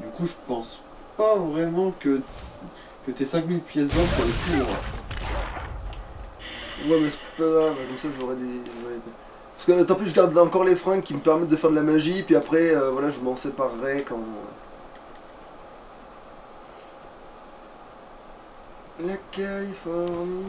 Du coup, je pense pas vraiment que tes 5000 pièces d'or pour le coup. Ouais, mais c'est pas grave, comme ça j'aurai des. Ouais. Parce que tant pis, je garde encore les fringues qui me permettent de faire de la magie, puis après, voilà, je m'en séparerai quand. La Californie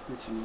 est une.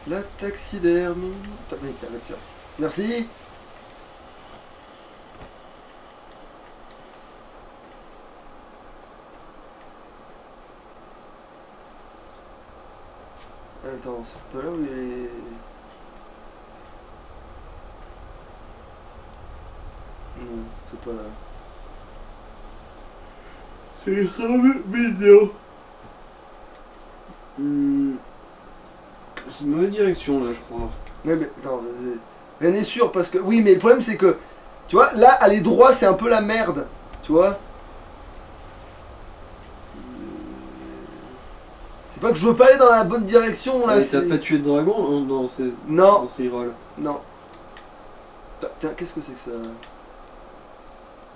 La taxidermie. Putain, mec, t'arrêtes, tiens. Merci. Attends, c'est pas là où il y a les. Non, c'est pas là. C'est grave vidéo. C'est une mauvaise direction là, je crois. Ouais, mais attends, rien n'est sûr parce que. Oui, mais le problème c'est que. Tu vois, là, aller droit, c'est un peu la merde. Tu vois. C'est pas que je veux pas aller dans la bonne direction là. Mais t'as pas tué de dragon dans Non, ce reroll? non. Tiens, qu'est-ce que c'est que ça?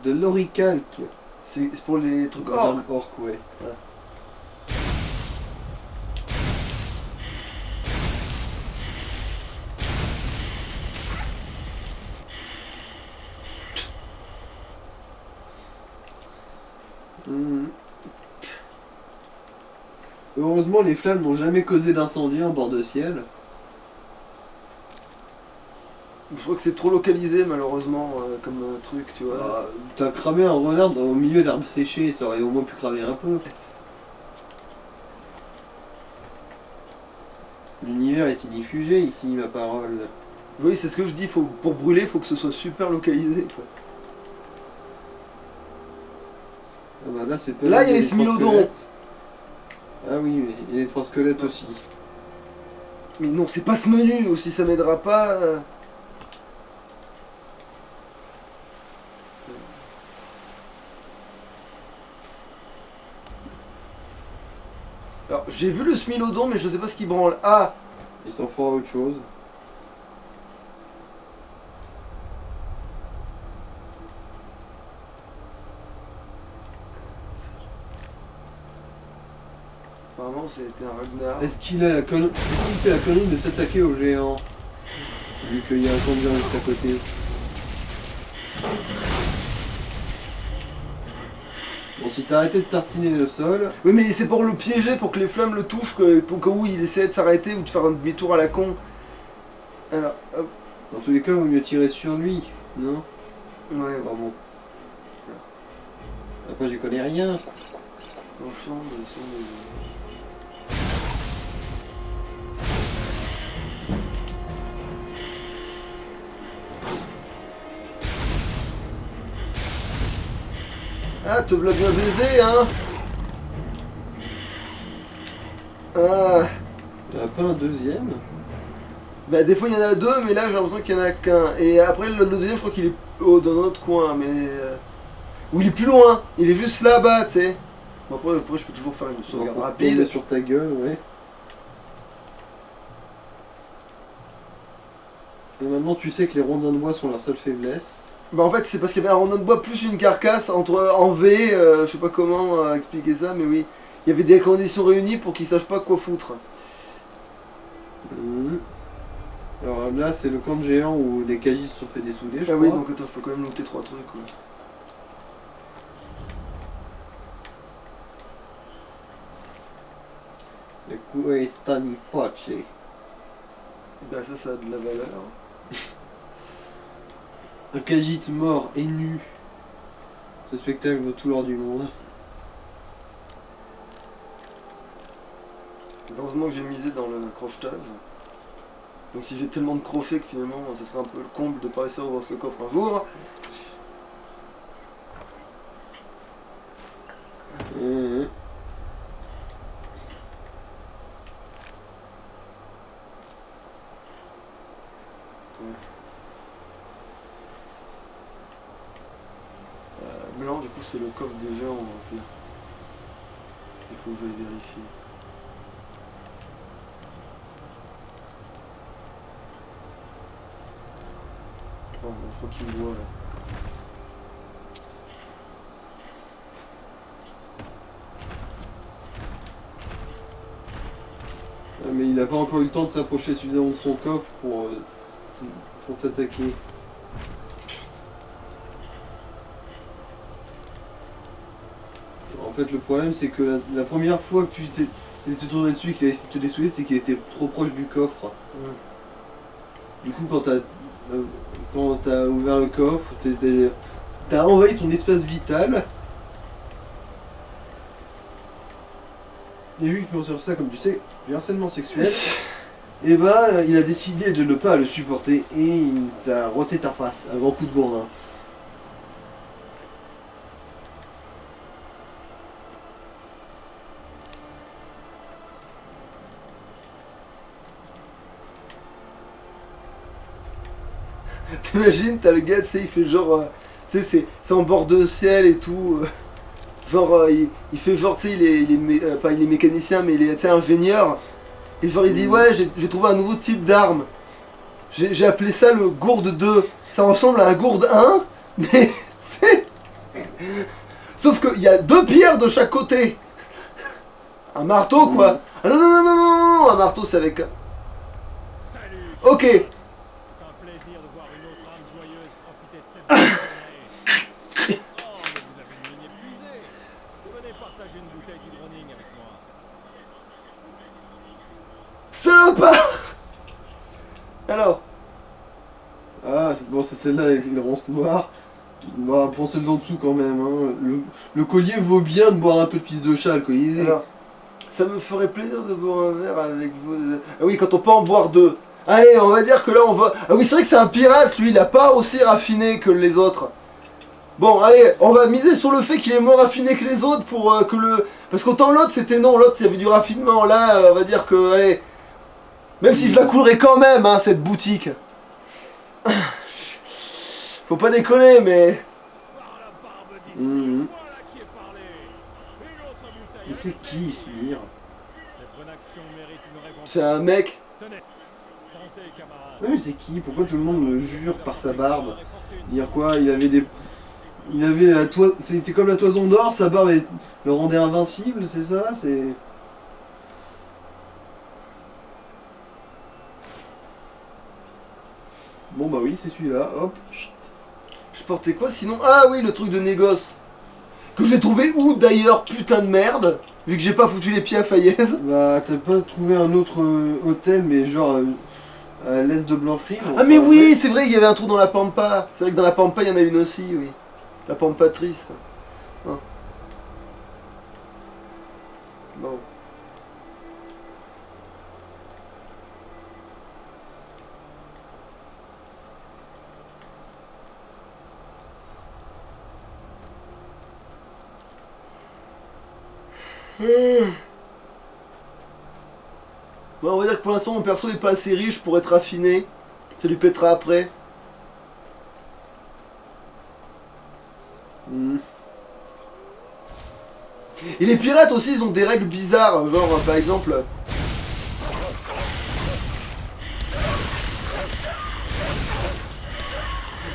De l'oricalque. C'est pour les trucs Des or. armes orques, ouais. Voilà. Heureusement, les flammes n'ont jamais causé d'incendie en bord de ciel. Je crois que c'est trop localisé malheureusement comme truc, tu vois. Ah, t'as cramé un renard au milieu d'herbes séchées, ça aurait au moins pu cramer un peu. L'univers est ignifugé ici, ma parole. Oui, c'est ce que je dis, pour brûler, faut que ce soit super localisé, quoi. Ah bah là, c'est pas Là, il y a les trois smilodons. squelettes. Ah oui, mais il y a les 3 squelettes aussi. Mais non, c'est pas ce menu aussi, ça m'aidera pas. Alors, j'ai vu le smilodon, mais je sais pas ce qu'il branle. Ah, Il s'en fera autre chose. apparemment, c'était un Ragnar. Est-ce qu'il a la connerie de s'attaquer aux géants? Vu qu'il y a un conduit juste à côté. Bon, si t'as arrêté de tartiner le sol, Oui, mais c'est pour le piéger, pour que les flammes le touchent, pour que il essaie de s'arrêter ou de faire un demi-tour à la con. Alors, hop. dans tous les cas, il vaut mieux tirer sur lui, non? Ouais, Bah bon. Après, j'y connais rien. confiant, Ah, te v'là bien baisé, hein. Ah. T'en as pas un deuxième? Bah des fois il y en a deux, mais là j'ai l'impression qu'il y en a qu'un. Et après le deuxième, je crois qu'il est dans un autre coin, mais... Ou il est plus loin, il est juste là-bas, tu sais. Bon, après je peux toujours faire une sauvegarde Tomber rapide. sur ta gueule, ouais. Et maintenant, tu sais que les rondins de bois sont leur seule faiblesse. Bah en fait c'est parce qu'il y avait un rondin de bois plus une carcasse en V, je sais pas comment expliquer ça, mais oui. Il y avait des conditions réunies pour qu'ils sachent pas quoi foutre. Alors là, c'est le camp de géants où les Kagis se sont fait dessouder, je Ah crois. oui, donc attends, je peux quand même looter 3 trucs, quoi. Le Kuestani Poche. Bah ça a de la valeur. Un Kagit mort et nu. Ce spectacle vaut tout l'or du monde. Heureusement que j'ai misé dans le crochetage. Donc si j'ai tellement de crochets que finalement ce serait un peu le comble de pas réussir à ouvrir ce coffre un jour. Mais non, du coup c'est le coffre des géants en fait. Il faut que j'aille vérifier. Oh, bon, je crois qu'il me voit là. Mais il n'a pas encore eu le temps de s'approcher suffisamment de son coffre pour t'attaquer. En fait, le problème, c'est que la première fois que tu t'es tourné dessus et qu'il a essayé de te dessouder, c'est qu'il était trop proche du coffre. Du coup, quand t'as ouvert le coffre, t'as envahi son espace vital. Et vu qu'il considère ça, comme tu sais, du harcèlement sexuel, et bah, il a décidé de ne pas le supporter et il t'a rossé ta face, un grand coup de gourdin. T'imagines, t'as le gars, tu sais, il fait genre. Tu sais, c'est en bord de ciel et tout. Genre, il fait genre, tu sais, pas il est mécanicien, mais il est, tu sais, ingénieur. Et genre, il dit, ouais, j'ai trouvé un nouveau type d'arme. J'ai appelé ça le gourde 2. Ça ressemble à un gourde 1, mais sauf qu'il y a 2 pierres de chaque côté. Un marteau, quoi. Ah non, non, non, non, non, non, un marteau, c'est avec. Salut. Ok. C'est un plaisir de voir une autre âme joyeuse profiter de cette journée. Oh, mais vous avez une ligne épuisée. Venez partager une bouteille d'hydroning avec moi. Salopard. Alors. Ah, bon, c'est celle-là avec les ronces noires. Bah, prends celle d'en dessous quand même. Hein. Le collier vaut bien de boire un peu de pisse de chat, alcoolisé. Alors, ça me ferait plaisir de boire un verre avec vous. Ah oui, quand on peut en boire 2. Allez, on va dire que là on va. Ah oui, c'est vrai que c'est un pirate, lui, il a pas aussi raffiné que les autres. Bon, allez, on va miser sur le fait qu'il est moins raffiné que les autres pour que le. Parce qu'autant l'autre c'était non, l'autre il y avait du raffinement. Là, on va dire que. Allez. Même si je la coulerais quand même, hein, cette boutique. Faut pas déconner, mais. Par la barbe d'Ismaël, voilà qui est parlé. Une autre bouteille. Mais c'est qui, Smir? Cette bonne action mérite une récompense. C'est un mec. Tenez. Santé, camarade. Ouais, mais c'est qui? Pourquoi tout le monde le jure par sa barbe? Dire quoi? Il avait la C'était comme la toison d'or, sa barbe le rendait invincible, c'est ça? C'est. Bon bah oui, c'est celui-là, hop. Je portais quoi sinon? Ah oui, le truc de négoce. Que j'ai trouvé où d'ailleurs, putain de merde. Vu que j'ai pas foutu les pieds à Fayez. Bah t'as pas trouvé un autre hôtel, mais genre à l'est de Blancherie? Ah mais oui, c'est vrai, il y avait un trou dans la Pampa. C'est vrai que dans la Pampa, il y en a une aussi, oui. La Pampatrice. Hein. Bon. Bon, on va dire que pour l'instant mon perso est pas assez riche pour être affiné. Ça lui pètera après. Et les pirates aussi, ils ont des règles bizarres. Genre, par exemple.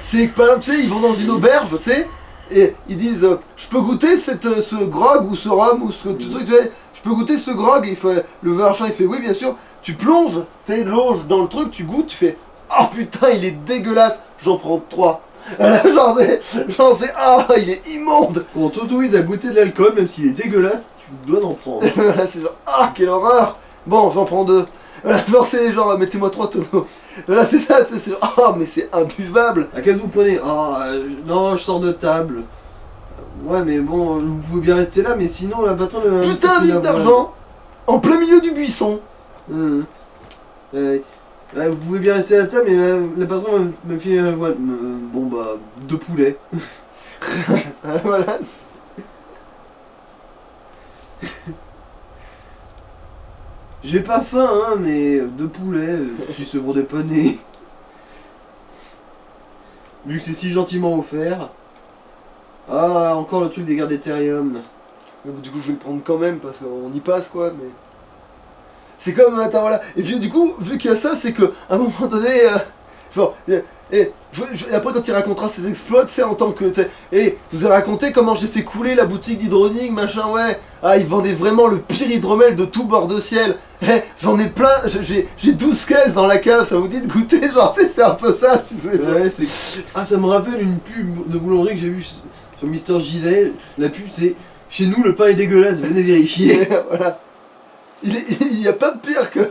C'est que par exemple, tu sais, ils vont dans une auberge, tu sais. Et ils disent je peux goûter ce grog ou ce rhum ou ce truc, tu sais, je peux goûter ce grog. Et il fait, le marchand il fait oui bien sûr. Tu plonges, tu sais, l'eau dans le truc, tu goûtes, tu fais oh putain il est dégueulasse, j'en prends 3. Genre c'est ah il est immonde. Quand on t'autorise à goûter de l'alcool, même s'il est dégueulasse, tu dois en prendre. Voilà, c'est genre ah quelle horreur. Bon j'en prends 2. Voilà, genre c'est genre mettez-moi 3 tonneaux. Voilà c'est ça, c'est genre oh mais c'est imbuvable. Ah, qu'est-ce que vous prenez? Ah, non, je sors de table. Ouais, mais bon, vous pouvez bien rester là, mais sinon, la patronne... Putain vite d'argent en plein milieu du buisson. Vous pouvez bien rester à la table, mais la patronne m'a filé la voile. Bon, bah, 2 poulets. Voilà. J'ai pas faim, hein, mais 2 poulets, si c'est pour dépanner. Vu que c'est si gentiment offert. Ah, encore le truc des gardes d'Ethereum. Du coup je vais le prendre quand même parce qu'on y passe quoi mais. C'est comme attends voilà. Et puis du coup vu qu'il y a ça c'est que à un moment donné genre Et après, quand il racontera ses exploits, tu sais, en tant que. Et vous avez raconté comment j'ai fait couler la boutique d'Hydronic, machin, ouais. Ah, il vendait vraiment le pire hydromel de tout bord de ciel. Eh, j'en ai plein, j'ai 12 caisses dans la cave, ça vous dit de goûter? Genre, tu sais, c'est un peu ça, tu sais. Ouais, c'est. Ah, ça me rappelle une pub de boulangerie que j'ai vue sur Mister Gilet. La pub, c'est chez nous, le pain est dégueulasse, venez vérifier. Voilà. Il y a pas de pire que.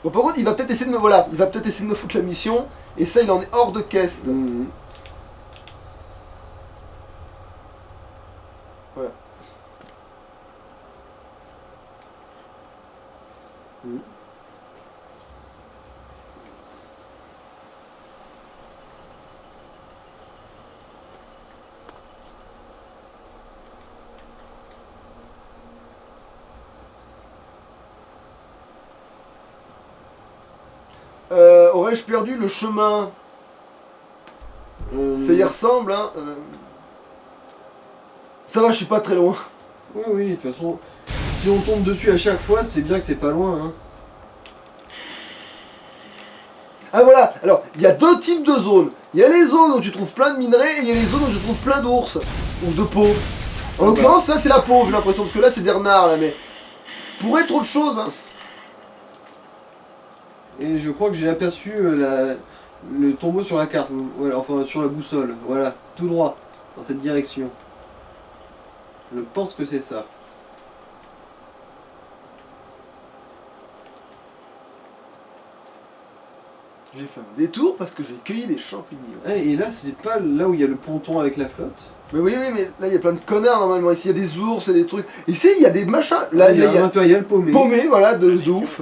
Bon, par contre, il va peut-être essayer de me. Voilà, il va peut-être essayer de me foutre la mission, et ça, il en est hors de caisse. Mhm. Voilà. Mhm. Aurais-je perdu le chemin? Ça y ressemble, hein. Ça va, je suis pas très loin. Oui, oui, de toute façon, si on tombe dessus à chaque fois, c'est bien que c'est pas loin. Hein. Ah voilà, alors, il y a deux types de zones. Il y a les zones où tu trouves plein de minerais, et il y a les zones où tu trouves plein d'ours. Ou de pauvres. En l'occurrence, là, c'est la pauvre, j'ai l'impression, parce que là, c'est des renards, là, mais... Pourrait être autre chose, hein. Et je crois que j'ai aperçu le tombeau sur la carte, voilà, enfin sur la boussole, voilà, tout droit, dans cette direction. Je pense que c'est ça. J'ai fait un détour parce que j'ai cueilli des champignons. Et là, c'est pas là où il y a le ponton avec la flotte. Mais oui, mais là, il y a plein de connards, normalement. Ici, il y a des ours et des trucs. Ici, il y a des machins. Là, il y a un impérial paumé. Paumé, voilà, de ouf.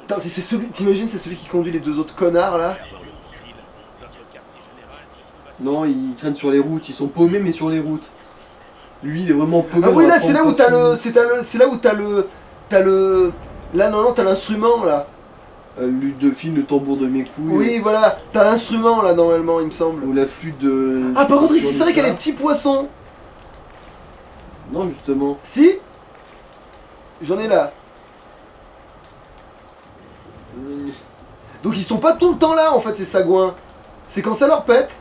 Putain, c'est celui, t'imagines, c'est celui qui conduit les deux autres connards, là. Non, ils traînent sur les routes, ils sont paumés, mais sur les routes. Lui, il est vraiment paumé. Ah oui, dans là, la c'est là où pente t'as le... partout. C'est là où t'as le... Là, non, t'as l'instrument, là. Lutte de fil, le tambour de mes couilles. Oui, voilà. T'as l'instrument, là, normalement, il me semble. Ou la flûte de... Ah, par contre, ici, c'est vrai qu'il y a les petits poissons. Non, justement. Si? J'en ai là. Donc, ils sont pas tout le temps là, en fait, ces sagouins. C'est quand ça leur pète.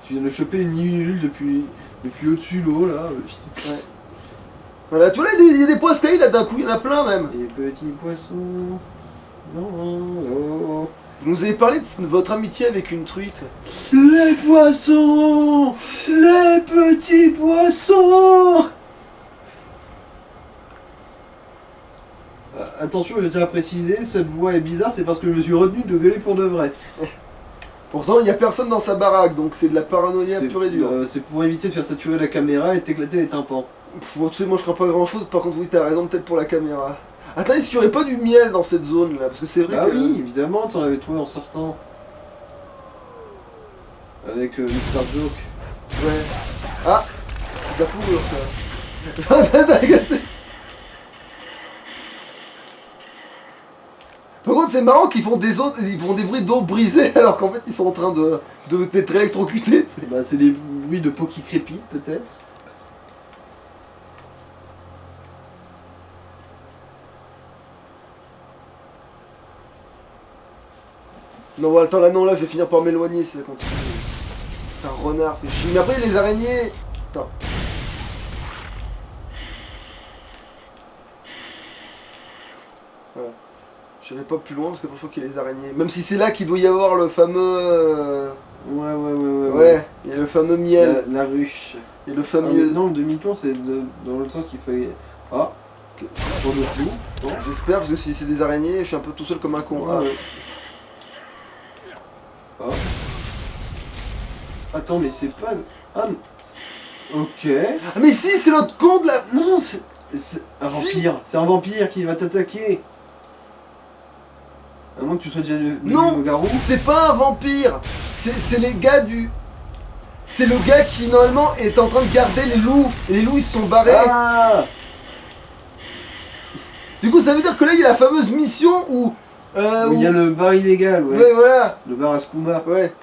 Tu viens de choper une libellule depuis au-dessus l'eau, là. Ouais. Voilà, tu vois, là, il y a des poissons, là, d'un coup, il y en a plein, même. Et petits poissons... Non. Vous nous avez parlé de votre amitié avec une truite. Les poissons, les petits poissons. Attention, j'ai déjà précisé, cette voix est bizarre, c'est parce que je me suis retenu de gueuler pour de vrai. Pourtant, il n'y a personne dans sa baraque, donc c'est de la paranoïa pure et dure. C'est pour éviter de faire saturer la caméra et t'éclater les tympans. Tu sais, moi je crains pas grand chose, par contre, oui, t'as raison, peut-être pour la caméra. Attends, est-ce qu'il n'y aurait pas du miel dans cette zone là? Parce que c'est vrai Ah que. oui, évidemment, t'en avais trouvé en sortant. Avec Mr. Joke. Ouais. Ah! C'est de la fourrure ça. T'as agacé. Par contre, c'est marrant qu'ils font ils font des bruits d'eau brisée alors qu'en fait ils sont en train d'être électrocutés. Tu sais. Bah, c'est des bruits de peau qui crépitent, peut-être. Non, bon, attends, là, non, là, je vais finir par m'éloigner si ça continue. Putain, renard, fait chier. Mais après, il y a les araignées. Attends. Voilà. Je n'irai pas plus loin parce que je crois qu'il y a les araignées. Même si c'est là qu'il doit y avoir le fameux. Ouais. Il y a le fameux miel. La ruche. Et le Ah, fameux. non, le demi-tour, c'est dans l'autre sens qu'il fallait. Ah, pour le flou. Bon. J'espère parce que si c'est des araignées, je suis un peu tout seul comme un con. Ouais. Ah. Attends, mais c'est pas. Ah, ok. Ah, mais si, c'est l'autre con de la. Non, c'est un vampire. C'est un vampire qui va t'attaquer. À moins que tu sois déjà le Non, garou. c'est pas un vampire. C'est les gars du. C'est le gars qui normalement est en train de garder les loups. Et les loups ils se sont barrés. Ah. Du coup ça veut dire que là il y a la fameuse mission où. Où il y a le bar illégal, ouais. Ouais voilà. Le bar à Skouma. Ouais.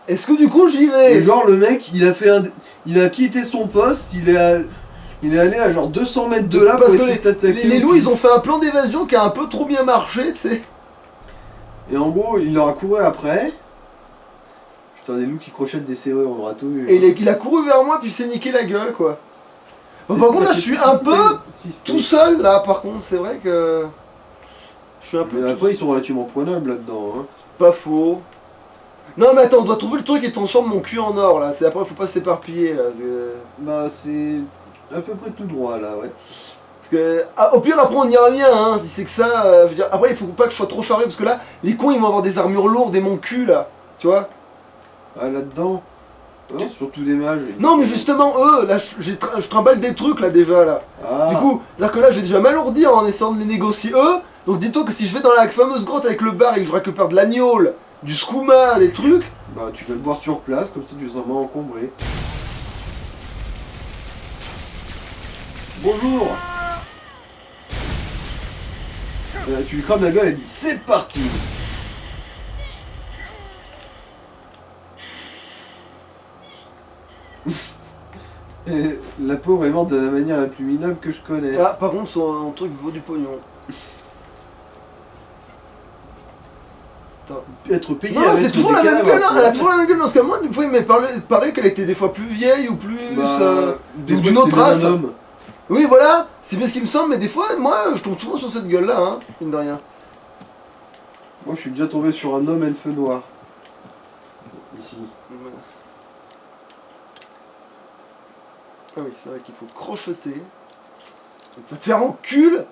Est-ce que du coup j'y vais? Et genre le mec, il a quitté son poste, il Il est allé à genre 200 mètres de là pour Parce que essayer de t'attaquer. les loups, ils ont fait un plan d'évasion qui a un peu trop bien marché, tu sais. Et en gros, il leur a couru après. Putain, des loups qui crochettent des serrures, on aura tout vu. Et il a couru vers moi, puis il s'est niqué la gueule, quoi. Bon, par contre, là, je suis un peu tout seul, là, par contre, c'est vrai que... Je suis un peu... Mais après, ils sont relativement poignables là-dedans. Hein. Pas faux. Non, mais attends, on doit trouver le truc qui transforme mon cul en or, là. C'est après, faut pas s'éparpiller, là. Bah, c'est à peu près tout droit, là, ouais. Parce que... Ah, au pire, après, on y revient, hein, si c'est que ça... je veux dire, après, il faut pas que je sois trop chargé, parce que là, les cons, ils vont avoir des armures lourdes et mon cul, là. Tu vois? Ah, là-dedans. Non, surtout des mages. Non, mais justement, eux, là, je trimballe des trucs, là, déjà, là. Ah. Du coup, c'est-à-dire que là, je vais déjà m'alourdir en essayant de les négocier, eux. Donc, dis-toi que si je vais dans la fameuse grotte avec le bar et que je récupère de l'agneau, du skouma, des trucs... Bah, tu vas le boire sur place, comme ça tu seras moins encombré. Bonjour. Tu lui crames la gueule et dit c'est parti. Et la pauvre est morte de la manière la plus minable que je connaisse. Ah, par contre, son truc vaut du pognon. Être payé Non, avec c'est toujours la des même cadavres, gueule, hein. quoi. Elle a toujours la même gueule dans ce cas. Moi, une fois, il m'a parlé qu'elle était des fois plus vieille ou plus... Des ou fois, d'une c'était autre même race. un homme. Oui, voilà, c'est bien ce qui me semble, mais des fois, moi, je tombe souvent sur cette gueule-là, hein, mine de rien. Moi, je suis déjà tombé sur un homme elfe noir. Ici. Ah oui, c'est vrai qu'il faut crocheter. Va te faire encul.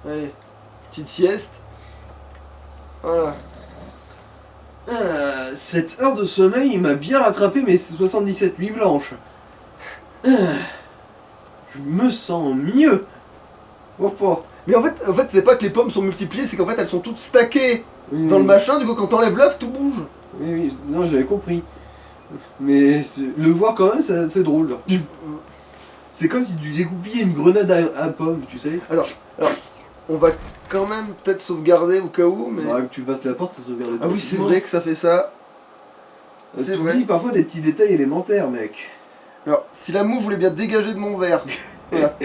Allez, petite sieste. Voilà. Cette heure de sommeil, il m'a bien rattrapé mes 77 nuits blanches. Je me sens mieux. Oh, oh. Mais en fait c'est pas que les pommes sont multipliées, c'est qu'en fait elles sont toutes stackées Oui, dans le oui. machin, du coup quand t'enlèves l'œuf, tout bouge. Oui, oui, non, j'avais compris. Mais le voir quand même, c'est drôle. Genre. C'est comme si tu découpillais une grenade à pomme, tu sais. Alors, on va quand même peut-être sauvegarder au cas où, mais... Bah, que tu passes la porte, ça sauvegarde. Ah oui, c'est vrai que ça fait ça. C'est vrai. T'oublies parfois des petits détails élémentaires, mec. Alors, si la mouche voulait bien dégager de mon verre, voilà.